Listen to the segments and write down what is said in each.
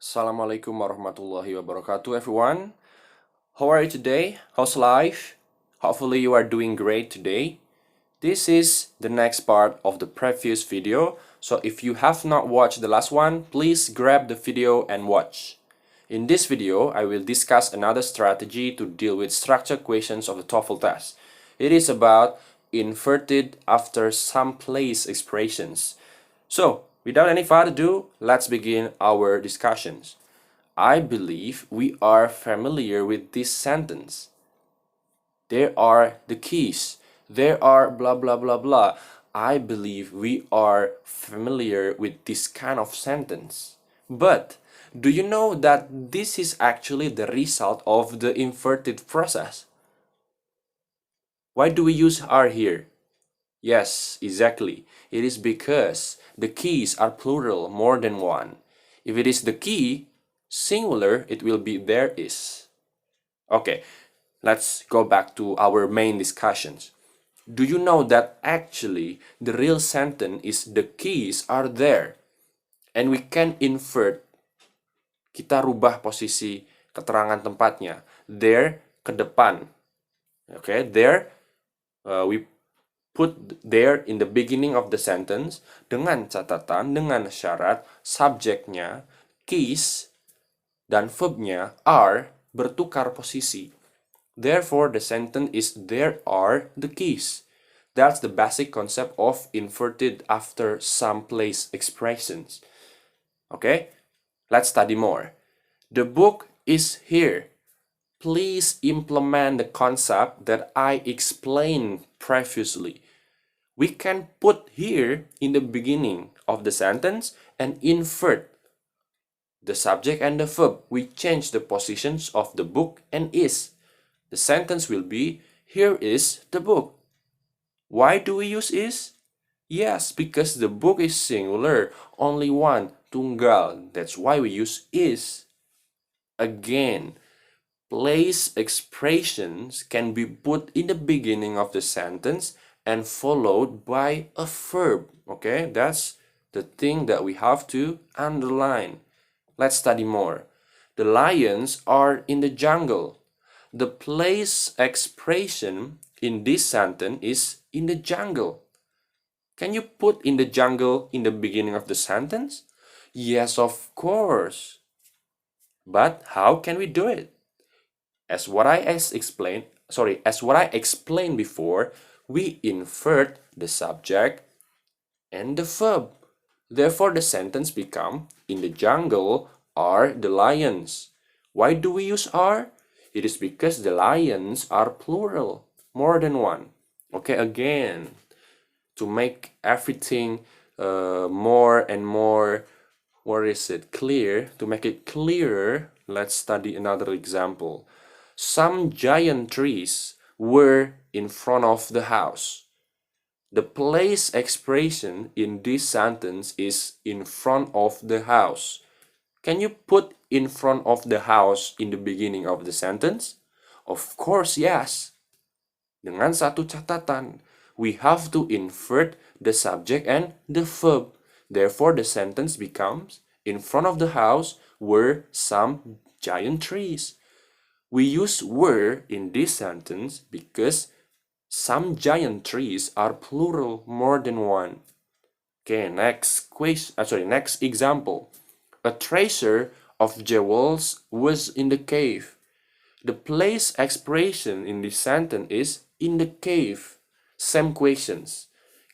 Assalamualaikum warahmatullahi wabarakatuh, everyone. How are you today? How's life? Hopefully you are doing great today. This is the next part of the previous video, so if you have not watched the last one, please grab the video and watch. In this video, I will discuss another strategy to deal with structured questions of the Toefl test. It is about inverted after some place expressions. So, without any further ado, let's begin our discussions. I believe we are familiar with this sentence. There are the keys. There are blah blah blah blah. I believe we are familiar with this kind of sentence. But do you know that this is actually the result of the inverted process? Why do we use are here? Yes, exactly. It is because the keys are plural, more than one. If it is the key, singular, it will be there is. Okay, let's go back to our main discussions. Do you know that actually the real sentence is the keys are there? And we can invert, kita rubah posisi keterangan tempatnya. There, ke depan. Okay, there, we put there in the beginning of the sentence dengan catatan, dengan syarat subjeknya, keys, dan verbnya are bertukar posisi. Therefore, the sentence is there are the keys. That's the basic concept of inverted after some place expressions. Okay, let's study more. The book is here. Please implement the concept that I explained previously. We can put here in the beginning of the sentence and invert the subject and the verb. We change the positions of the book and is. The sentence will be, here is the book. Why do we use is? Yes, because the book is singular, only one, tunggal. That's why we use is. Again, place expressions can be put in the beginning of the sentence and followed by a verb. Okay, that's the thing that we have to underline. Let's study more. The lions are in the jungle. The place expression in this sentence is in the jungle. Can you put in the jungle in the beginning of the sentence? Yes, of course. But how can we do it? As what I explained before, we invert the subject and the verb. Therefore, the sentence becomes, in the jungle are the lions. Why do we use are? It is because the lions are plural, more than one. Okay, again, to make everything more and more, clear, to make it clearer, let's study another example. Some giant trees were in front of the house. The place expression in this sentence is in front of the house. Can you put in front of the house in the beginning of the sentence? Of course, yes. Dengan satu catatan, we have to invert the subject and the verb. Therefore, the sentence becomes, in front of the house were some giant trees. We use were in this sentence because some giant trees are plural, more than one. Okay, next example. A treasure of jewels was in the cave. The place expression in this sentence is in the cave. Same questions.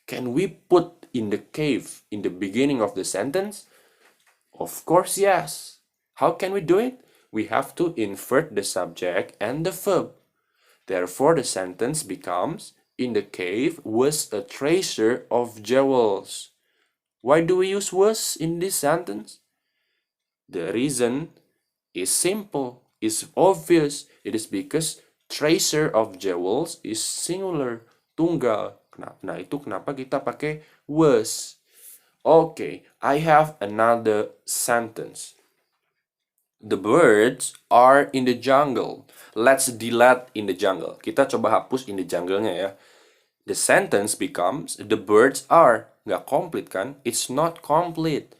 Can we put in the cave in the beginning of the sentence? Of course, yes. How can we do it? We have to invert the subject and the verb. Therefore, the sentence becomes, in the cave was a treasure of jewels. Why do we use was in this sentence? The reason is simple, is obvious. It is because treasure of jewels is singular, tunggal. Nah, itu kenapa kita pakai was. Okay, I have another sentence. The birds are in the jungle. Let's delete in the jungle. Kita coba hapus in the jungle-nya ya. The sentence becomes, the birds are. Nggak complete kan? It's not complete.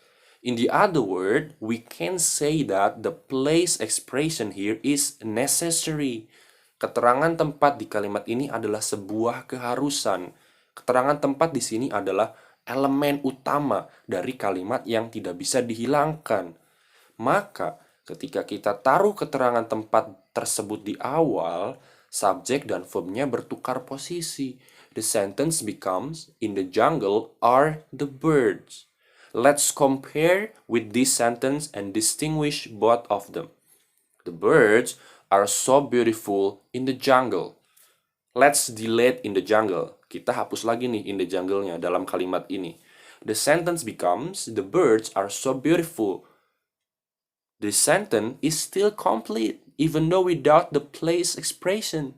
In the other word, we can say that the place expression here is necessary. Keterangan tempat di kalimat ini adalah sebuah keharusan. Keterangan tempat di sini adalah elemen utama dari kalimat yang tidak bisa dihilangkan. Maka, ketika kita taruh keterangan tempat tersebut di awal, subjek dan verbnya bertukar posisi. The sentence becomes, in the jungle are the birds. Let's compare with this sentence and distinguish both of them. The birds are so beautiful in the jungle. Let's delete in the jungle. Kita hapus lagi nih in the jungle-nya dalam kalimat ini. The sentence becomes, the birds are so beautiful. The sentence is still complete, even though without the place expression.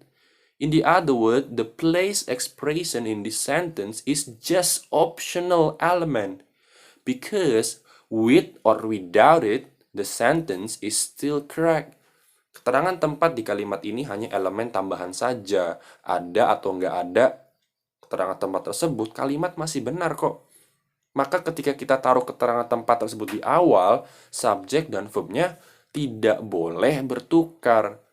In the other word, the place expression in this sentence is just optional element. Because with or without it, the sentence is still correct. Keterangan tempat di kalimat ini hanya elemen tambahan saja. Ada atau nggak ada keterangan tempat tersebut, kalimat masih benar kok. Maka ketika kita taruh keterangan tempat tersebut di awal, subjek dan verbnya tidak boleh bertukar.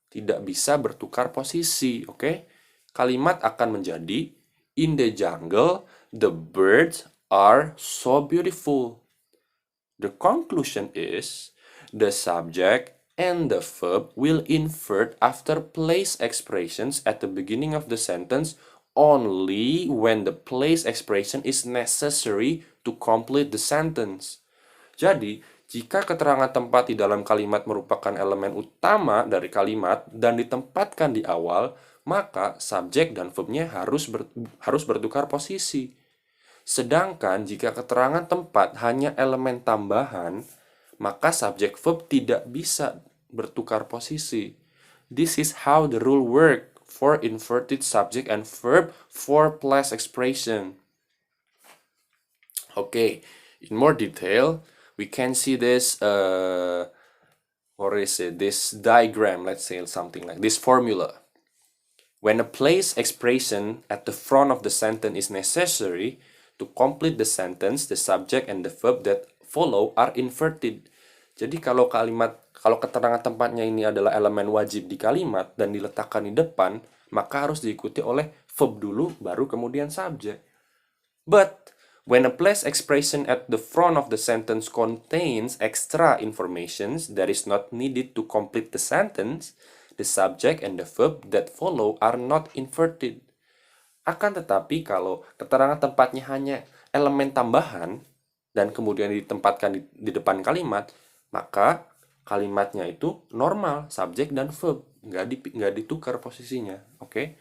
Tidak bisa bertukar posisi, oke? Kalimat akan menjadi, in the jungle, the birds are so beautiful. The conclusion is, the subject and the verb will invert after place expressions at the beginning of the sentence only when the place expression is necessary to complete the sentence. Jadi, jika keterangan tempat di dalam kalimat merupakan elemen utama dari kalimat dan ditempatkan di awal, maka subjek dan verbnya harus bertukar posisi. Sedangkan jika keterangan tempat hanya elemen tambahan, maka subjek verb tidak bisa bertukar posisi. This is how the rule works for inverted subject and verb for place expression. Okay, in more detail, we can see this this diagram, let's say something like this formula. When a place expression at the front of the sentence is necessary to complete the sentence, the subject and the verb that follow are inverted. Jadi kalau keterangan tempatnya ini adalah elemen wajib di kalimat dan diletakkan di depan, maka harus diikuti oleh verb dulu baru kemudian subjek. But when a place expression at the front of the sentence contains extra information that is not needed to complete the sentence, the subject and the verb that follow are not inverted. Akan tetapi kalau keterangan tempatnya hanya elemen tambahan dan kemudian ditempatkan di depan kalimat, maka kalimatnya itu normal, subjek dan verb, nggak ditukar posisinya. Okay?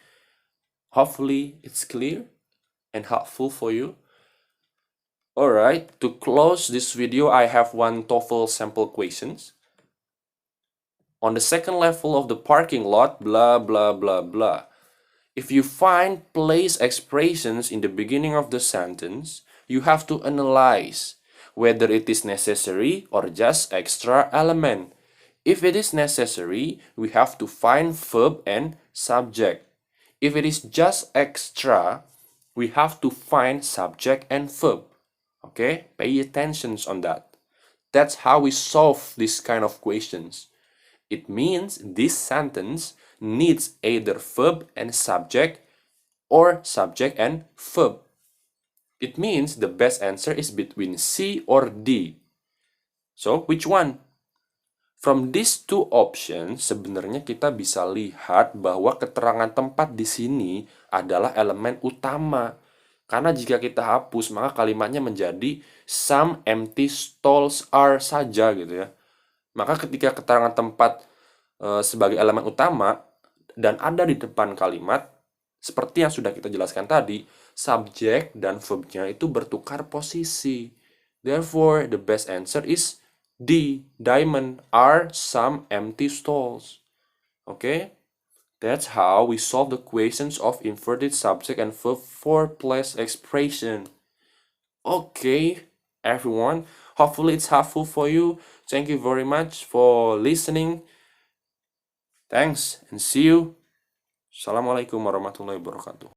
Hopefully it's clear and helpful for you. Alright, to close this video, I have one Toefl sample questions. On the second level of the parking lot, blah blah blah blah. If you find place expressions in the beginning of the sentence, you have to analyze whether it is necessary or just extra element. If it is necessary, we have to find verb and subject. If it is just extra, we have to find subject and verb. Okay, pay attention on that. That's how we solve this kind of questions. It means this sentence needs either verb and subject or subject and verb. It means the best answer is between C or D. So, which one? From these two options, sebenarnya kita bisa lihat bahwa keterangan tempat di sini adalah elemen utama. Karena jika kita hapus, maka kalimatnya menjadi some empty stalls are saja gitu ya. Maka ketika keterangan tempat sebagai elemen utama dan ada di depan kalimat, seperti yang sudah kita jelaskan tadi, subjek dan verbnya itu bertukar posisi. Therefore, the best answer is D. Diamond are some empty stalls. Okay? That's how we solve the questions of inverted subject and verb for place expression. Okay, everyone. Hopefully it's helpful for you. Thank you very much for listening. Thanks and see you. Assalamualaikum warahmatullahi wabarakatuh.